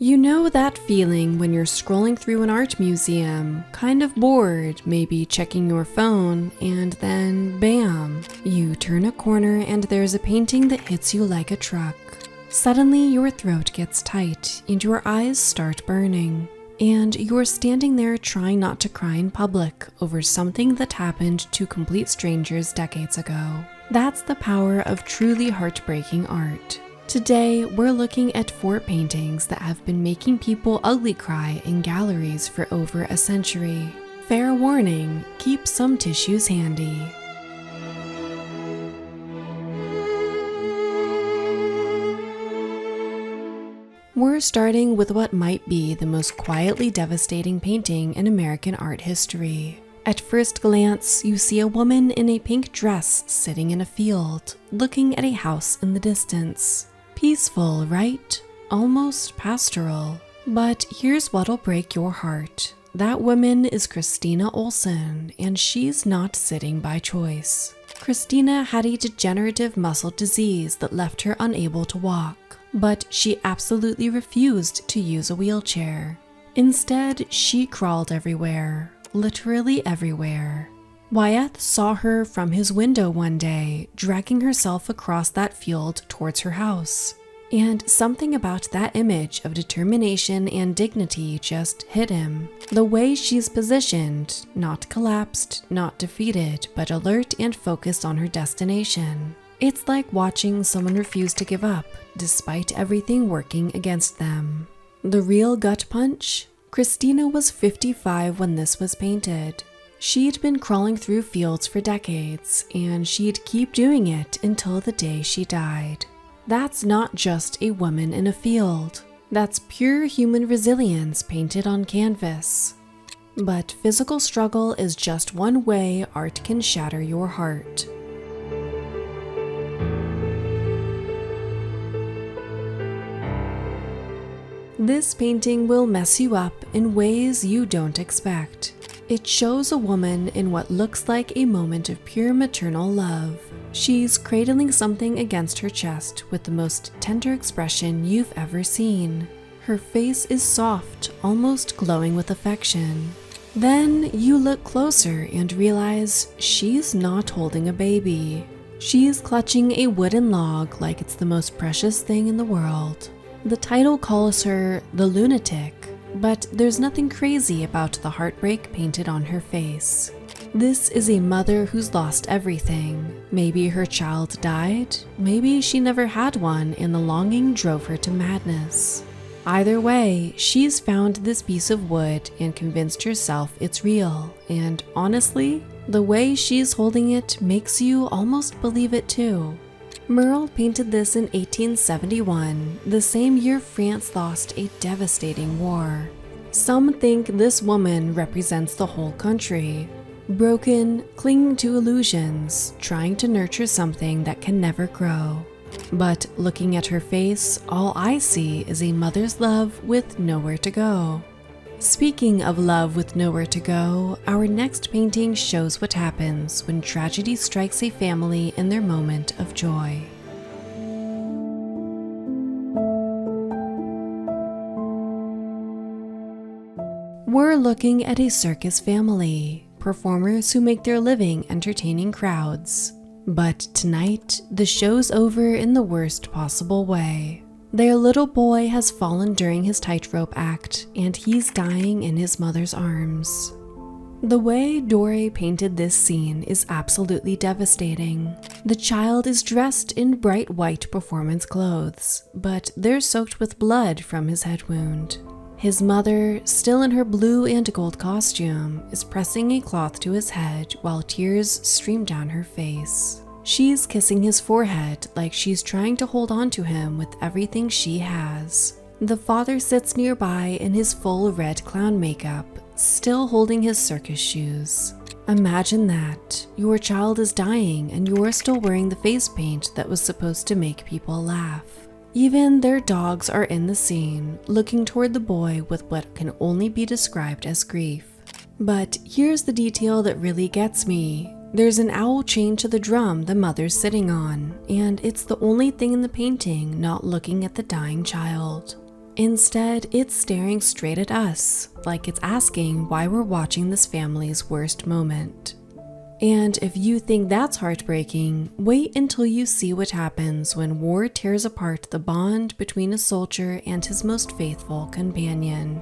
You know that feeling when you're scrolling through an art museum, kind of bored, maybe checking your phone, and then bam, you turn a corner and there's a painting that hits you like a truck. Suddenly your throat gets tight and your eyes start burning, and you're standing there trying not to cry in public over something that happened to complete strangers decades ago. That's the power of truly heartbreaking art. Today, we're looking at 4 paintings that have been making people ugly cry in galleries for over a century. Fair warning, keep some tissues handy. We're starting with what might be the most quietly devastating painting in American art history. At first glance, you see a woman in a pink dress sitting in a field, looking at a house in the distance. Peaceful, right? Almost pastoral. But here's what'll break your heart. That woman is Christina Olsen, and she's not sitting by choice. Christina had a degenerative muscle disease that left her unable to walk, but she absolutely refused to use a wheelchair. Instead, she crawled everywhere, literally everywhere. Wyeth saw her from his window one day, dragging herself across that field towards her house. And something about that image of determination and dignity just hit him. The way she's positioned, not collapsed, not defeated, but alert and focused on her destination. It's like watching someone refuse to give up, despite everything working against them. The real gut punch? Christina was 55 when this was painted. She'd been crawling through fields for decades, and she'd keep doing it until the day she died. That's not just a woman in a field. That's pure human resilience painted on canvas. But physical struggle is just one way art can shatter your heart. This painting will mess you up in ways you don't expect. It shows a woman in what looks like a moment of pure maternal love. She's cradling something against her chest with the most tender expression you've ever seen. Her face is soft, almost glowing with affection. Then you look closer and realize she's not holding a baby. She's clutching a wooden log like it's the most precious thing in the world. The title calls her the Lunatic, but there's nothing crazy about the heartbreak painted on her face. This is a mother who's lost everything. Maybe her child died, maybe she never had one and the longing drove her to madness. Either way, she's found this piece of wood and convinced herself it's real, and honestly, the way she's holding it makes you almost believe it too. Merle painted this in 1871, the same year France lost a devastating war. Some think this woman represents the whole country. Broken, clinging to illusions, trying to nurture something that can never grow. But looking at her face, all I see is a mother's love with nowhere to go. Speaking of love with nowhere to go, our next painting shows what happens when tragedy strikes a family in their moment of joy. We're looking at a circus family, performers who make their living entertaining crowds. But tonight, the show's over in the worst possible way. Their little boy has fallen during his tightrope act, and he's dying in his mother's arms. The way Doré painted this scene is absolutely devastating. The child is dressed in bright white performance clothes, but they're soaked with blood from his head wound. His mother, still in her blue and gold costume, is pressing a cloth to his head while tears stream down her face. She's kissing his forehead like she's trying to hold on to him with everything she has. The father sits nearby in his full red clown makeup, still holding his circus shoes. Imagine that. Your child is dying and you're still wearing the face paint that was supposed to make people laugh. Even their dogs are in the scene, looking toward the boy with what can only be described as grief. But here's the detail that really gets me. There's an owl chained to the drum the mother's sitting on, and it's the only thing in the painting not looking at the dying child. Instead, it's staring straight at us, like it's asking why we're watching this family's worst moment. And if you think that's heartbreaking, wait until you see what happens when war tears apart the bond between a soldier and his most faithful companion.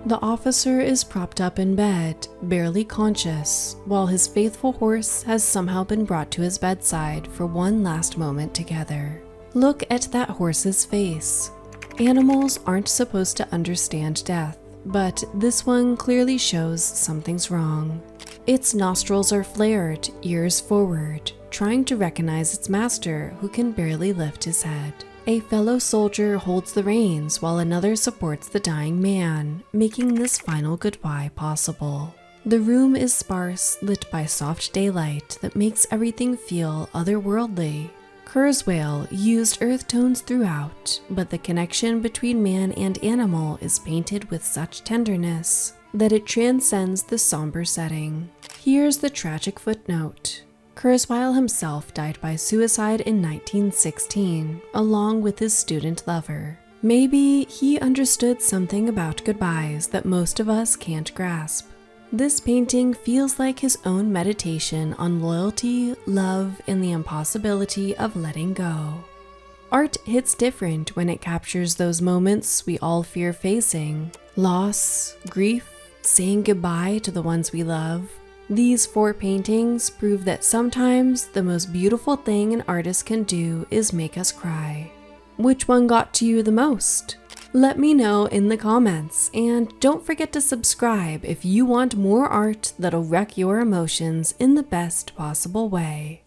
The officer is propped up in bed, barely conscious, while his faithful horse has somehow been brought to his bedside for one last moment together. Look at that horse's face. Animals aren't supposed to understand death, but this one clearly shows something's wrong. Its nostrils are flared, ears forward, trying to recognize its master who can barely lift his head. A fellow soldier holds the reins while another supports the dying man, making this final goodbye possible. The room is sparse, lit by soft daylight that makes everything feel otherworldly. Kurzweil used earth tones throughout, but the connection between man and animal is painted with such tenderness that it transcends the somber setting. Here's the tragic footnote. Kurzweil himself died by suicide in 1916, along with his student lover. Maybe he understood something about goodbyes that most of us can't grasp. This painting feels like his own meditation on loyalty, love, and the impossibility of letting go. Art hits different when it captures those moments we all fear facing: loss, grief, saying goodbye to the ones we love. These 4 paintings prove that sometimes the most beautiful thing an artist can do is make us cry. Which one got to you the most? Let me know in the comments, and don't forget to subscribe if you want more art that'll wreck your emotions in the best possible way.